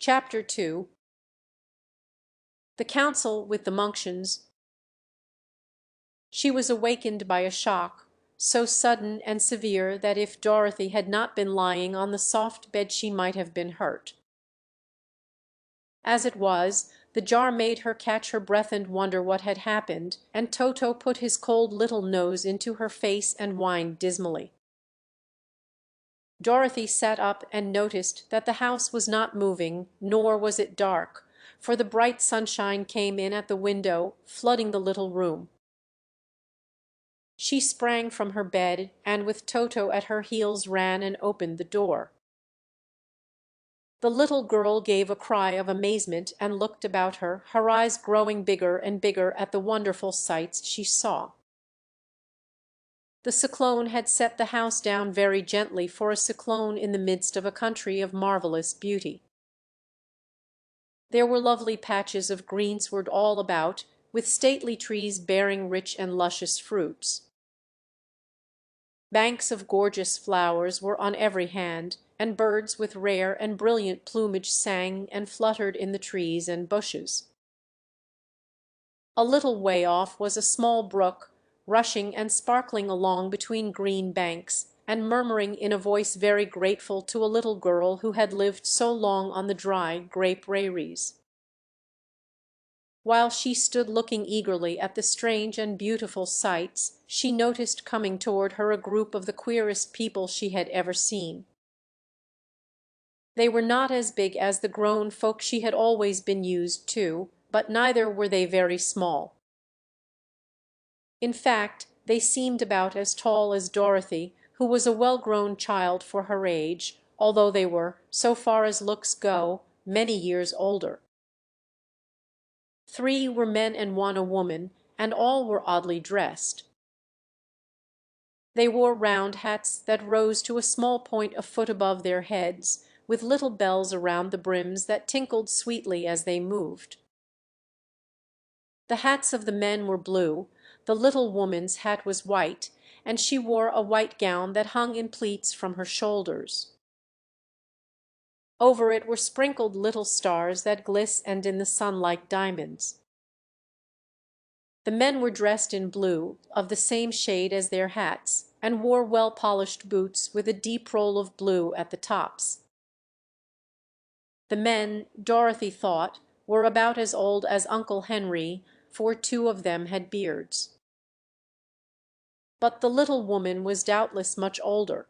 Chapter 2. The Council with the Munchkins. She was awakened by a shock, so sudden and severe that if Dorothy had not been lying on the soft bed she might have been hurt. As it was, the jar made her catch her breath and wonder what had happened, and Toto put his cold little nose into her face and whined dismally. Dorothy sat up and noticed that the house was not moving, nor was it dark, for the bright sunshine came in at the window, flooding the little room. She sprang from her bed, and with Toto at her heels ran and opened the door. The little girl gave a cry of amazement and looked about her, her eyes growing bigger and bigger at the wonderful sights she saw. The cyclone had set the house down very gently for a cyclone in the midst of a country of marvelous beauty. There were lovely patches of greensward all about, with stately trees bearing rich and luscious fruits. Banks of gorgeous flowers were on every hand, and birds with rare and brilliant plumage sang and fluttered in the trees and bushes. A little way off was a small brook, rushing and sparkling along between green banks, and murmuring in a voice very grateful to a little girl who had lived so long on the dry grape prairies. While she stood looking eagerly at the strange and beautiful sights, she noticed coming toward her a group of the queerest people she had ever seen. They were not as big as the grown folk she had always been used to, but neither were they very small. In fact, they seemed about as tall as Dorothy, who was a well-grown child for her age, although they were, so far as looks go, many years older. 3 were men and 1 a woman, and all were oddly dressed. They wore round hats that rose to a small point a foot above their heads, with little bells around the brims that tinkled sweetly as they moved. The hats of the men were blue, the little woman's hat was white, and she wore a white gown that hung in pleats from her shoulders. Over it were sprinkled little stars that glistened in the sun like diamonds. The men were dressed in blue, of the same shade as their hats, and wore well-polished boots with a deep roll of blue at the tops. The men, Dorothy thought, were about as old as Uncle Henry, for 2 of them had beards. But the little woman was doubtless much older.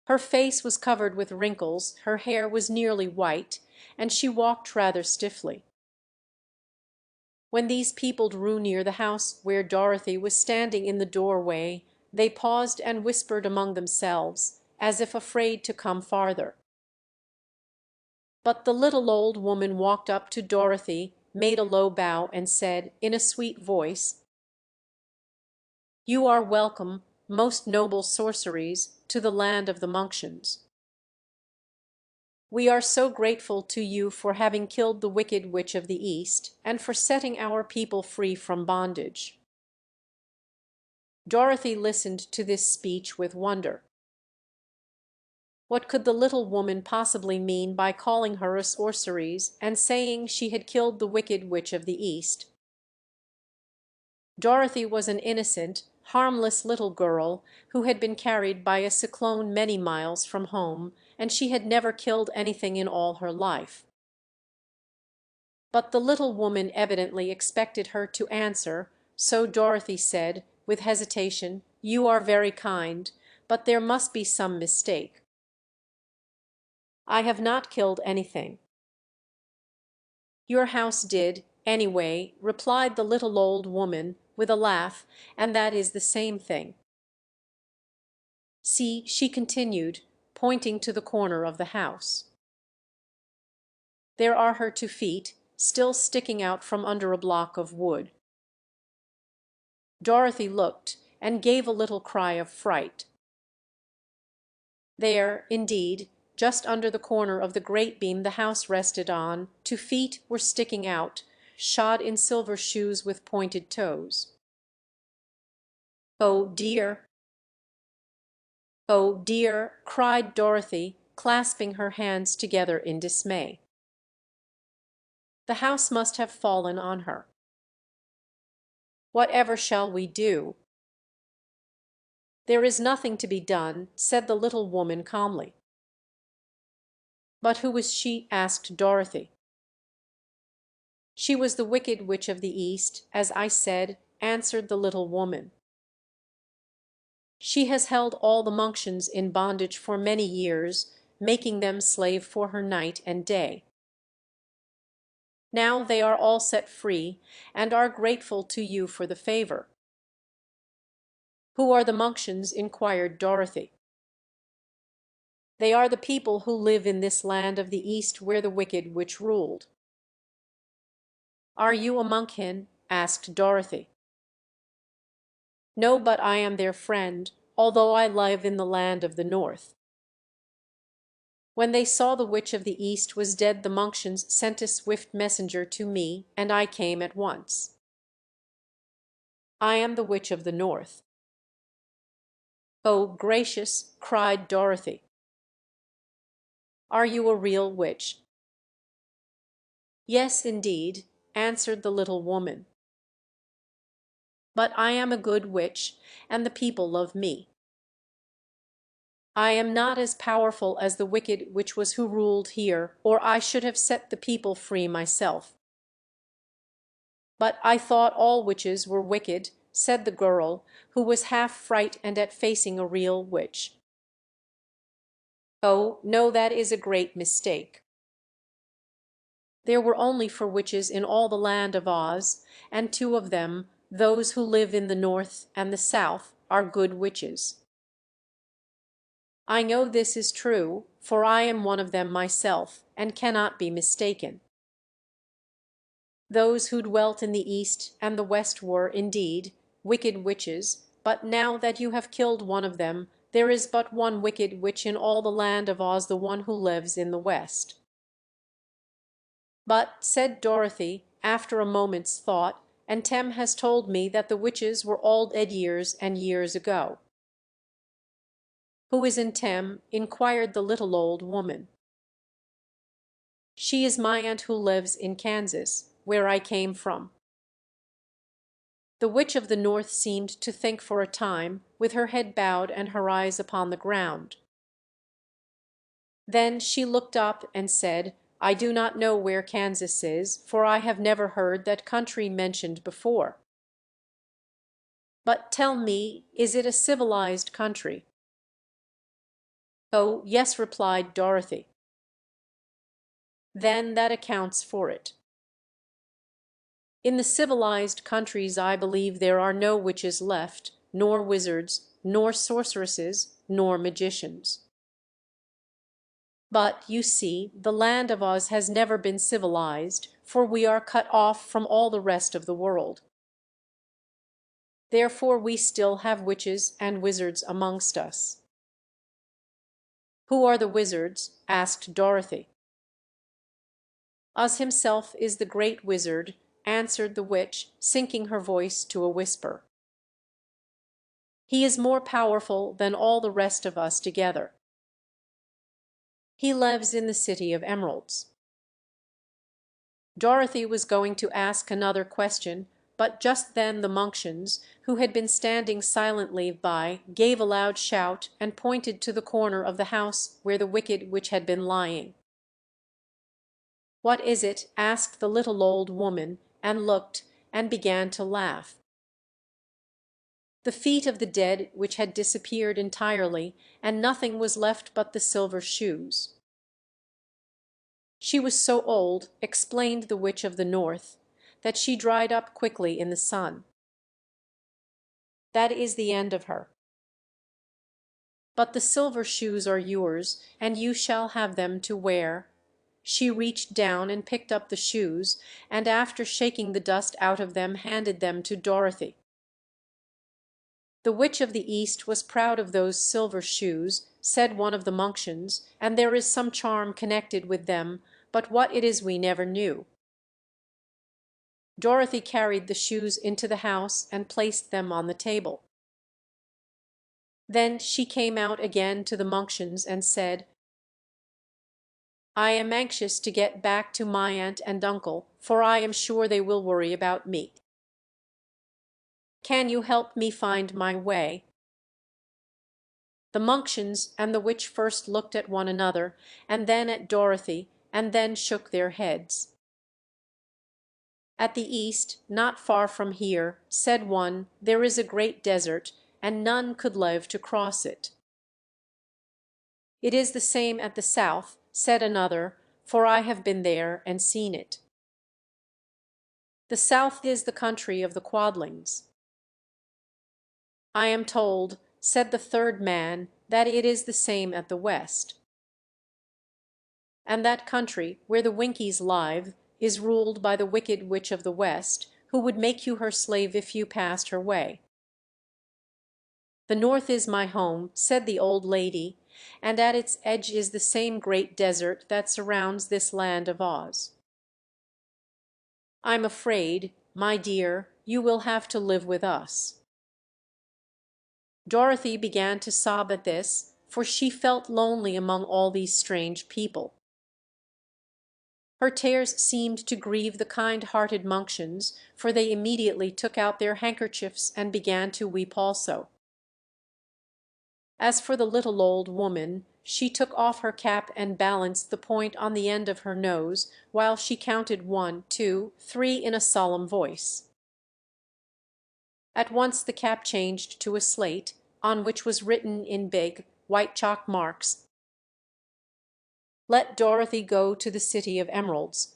Her face was covered with wrinkles, her hair was nearly white, and she walked rather stiffly. When these people drew near the house where Dorothy was standing in the doorway, they paused and whispered among themselves, as if afraid to come farther. But the little old woman walked up to Dorothy, made a low bow, and said, in a sweet voice, "You are welcome, most noble sorceries, to the land of the Munchkins. We are so grateful to you for having killed the wicked witch of the East, and for setting our people free from bondage." Dorothy listened to this speech with wonder. What could the little woman possibly mean by calling her a sorceress and saying she had killed the wicked witch of the East? Dorothy was an innocent, harmless little girl who had been carried by a cyclone many miles from home, and she had never killed anything in all her life. But the little woman evidently expected her to answer, so Dorothy said, with hesitation, "You are very kind, but there must be some mistake. I have not killed anything." "Your house did, anyway," replied the little old woman, with a laugh, "and that is the same thing. See," she continued, pointing to the corner of the house. "There are her 2 feet, still sticking out from under a block of wood." Dorothy looked, and gave a little cry of fright. There, indeed, just under the corner of the great beam the house rested on, 2 feet were sticking out, shod in silver shoes with pointed toes. "Oh dear! Oh dear!" cried Dorothy, clasping her hands together in dismay. The house must have fallen on her. Whatever shall we do? There is nothing to be done, said the little woman calmly. But who was she? Asked Dorothy. She was the Wicked Witch of the East, as I said, answered the little woman. She has held all the Munchkins in bondage for many years, making them slave for her night and day. Now they are all set free, and are grateful to you for the favor. Who are the Munchkins? Inquired Dorothy. They are the people who live in this land of the East where the Wicked Witch ruled. Are you a Munchkin? Asked Dorothy. No, but I am their friend, although I live in the land of the North. When they saw the Witch of the East was dead, the Munchkins sent a swift messenger to me, and I came at once. I am the Witch of the North. Oh, gracious! Cried Dorothy. Are you a real witch? Yes, indeed, answered the little woman. But I am a good witch, and the people love me. I am not as powerful as the Wicked Witch was who ruled here, or I should have set the people free myself. But I thought all witches were wicked, said the girl, who was half frightened at facing a real witch. Oh, no, that is a great mistake. There were only 4 witches in all the land of Oz, and 2 of them, those who live in the North and the South, are good witches. I know this is true, for I am one of them myself, and cannot be mistaken. Those who dwelt in the East and the West were, indeed, wicked witches, but now that you have killed one of them, there is but one wicked witch in all the land of Oz, the one who lives in the West. But, said Dorothy, after a moment's thought, and Tem has told me that the witches were all dead years and years ago. Who is in Tem? Inquired the little old woman. She is my aunt who lives in Kansas, where I came from. The Witch of the North seemed to think for a time, with her head bowed and her eyes upon the ground. Then she looked up and said, I do not know where Kansas is, for I have never heard that country mentioned before. But tell me, is it a civilized country? Oh, yes, replied Dorothy. Then that accounts for it. In the civilized countries I believe there are no witches left, nor wizards, nor sorceresses, nor magicians. But, you see, the land of Oz has never been civilized, for we are cut off from all the rest of the world. Therefore we still have witches and wizards amongst us. Who are the wizards? Asked Dorothy. Oz himself is the great wizard, answered the witch, sinking her voice to a whisper. He is more powerful than all the rest of us together. He lives in the City of Emeralds. Dorothy was going to ask another question, but just then the Munchkins, who had been standing silently by, gave a loud shout and pointed to the corner of the house where the Wicked Witch had been lying. What is it? Asked the little old woman, and looked, and began to laugh. The feet of the dead witch had disappeared entirely, and nothing was left but the silver shoes. She was so old, explained the Witch of the North, that she dried up quickly in the sun. That is the end of her. But the silver shoes are yours, and you shall have them to wear. She reached down and picked up the shoes, and after shaking the dust out of them handed them to Dorothy. The Witch of the East was proud of those silver shoes, said one of the Munchkins, and there is some charm connected with them, but what it is we never knew. Dorothy carried the shoes into the house and placed them on the table. Then she came out again to the Munchkins and said, I am anxious to get back to my aunt and uncle, for I am sure they will worry about me. Can you help me find my way?" The Munchkins and the witch first looked at one another, and then at Dorothy, and then shook their heads. "At the east, not far from here," said one, "there is a great desert, and none could live to cross it." "It is the same at the south," said another, "for I have been there and seen it." "The south is the country of the Quadlings." "I am told," said the third man, "that it is the same at the west." "And that country, where the Winkies live, is ruled by the wicked witch of the west, who would make you her slave if you passed her way." "The north is my home," said the old lady, "and at its edge is the same great desert that surrounds this land of Oz." "I'm afraid, my dear, you will have to live with us." Dorothy began to sob at this, for she felt lonely among all these strange people. Her tears seemed to grieve the kind-hearted Munchkins, for they immediately took out their handkerchiefs and began to weep also. As for the little old woman, she took off her cap and balanced the point on the end of her nose, while she counted 1, 2, 3 in a solemn voice. At once the cap changed to a slate, on which was written in big, white chalk marks, "Let Dorothy go to the City of Emeralds."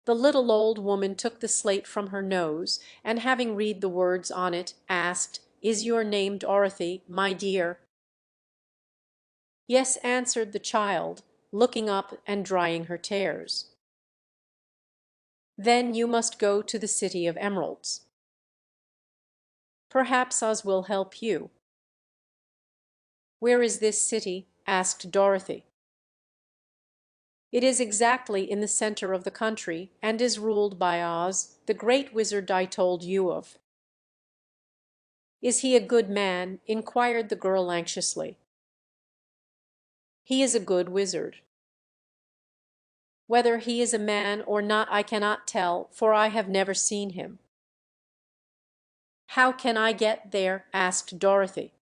The little old woman took the slate from her nose, and having read the words on it, asked, "Is your name Dorothy, my dear?" "Yes," answered the child, looking up and drying her tears. "Then you must go to the City of Emeralds. Perhaps Oz will help you." "Where is this city?" asked Dorothy. "It is exactly in the center of the country, and is ruled by Oz, the great wizard I told you of." "Is he a good man?" inquired the girl anxiously. "He is a good wizard." "Whether he is a man or not I cannot tell, for I have never seen him." "How can I get there?" asked Dorothy.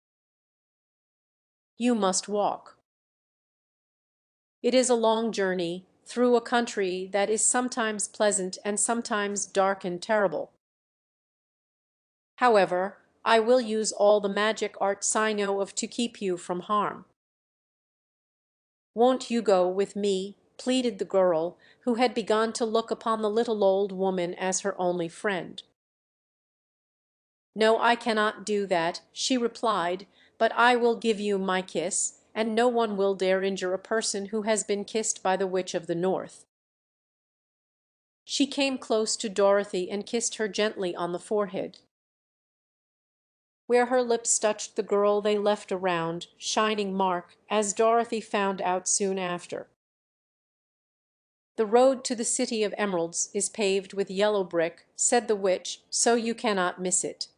"You must walk." "It is a long journey, through a country that is sometimes pleasant and sometimes dark and terrible. However, I will use all the magic arts I know of to keep you from harm." "Won't you go with me?" pleaded the girl, who had begun to look upon the little old woman as her only friend. "No, I cannot do that," she replied, "but I will give you my kiss, and no one will dare injure a person who has been kissed by the Witch of the North." She came close to Dorothy and kissed her gently on the forehead. Where her lips touched the girl they left a round, shining mark, as Dorothy found out soon after. "The road to the City of Emeralds is paved with yellow brick," said the witch, "so you cannot miss it.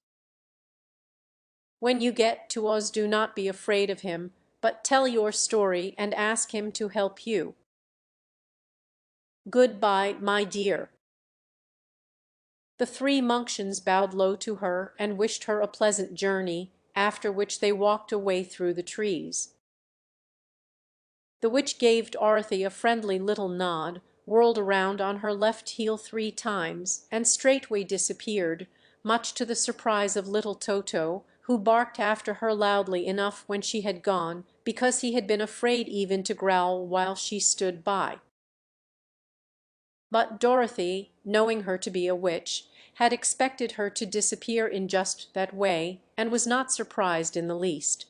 When you get to Oz, do not be afraid of him, but tell your story and ask him to help you. Goodbye, my dear." The three Munchkins bowed low to her and wished her a pleasant journey, after which they walked away through the trees. The witch gave Dorothy a friendly little nod, whirled around on her left heel 3 times, and straightway disappeared, much to the surprise of little Toto, who barked after her loudly enough when she had gone, because he had been afraid even to growl while she stood by. But Dorothy, knowing her to be a witch, had expected her to disappear in just that way, and was not surprised in the least.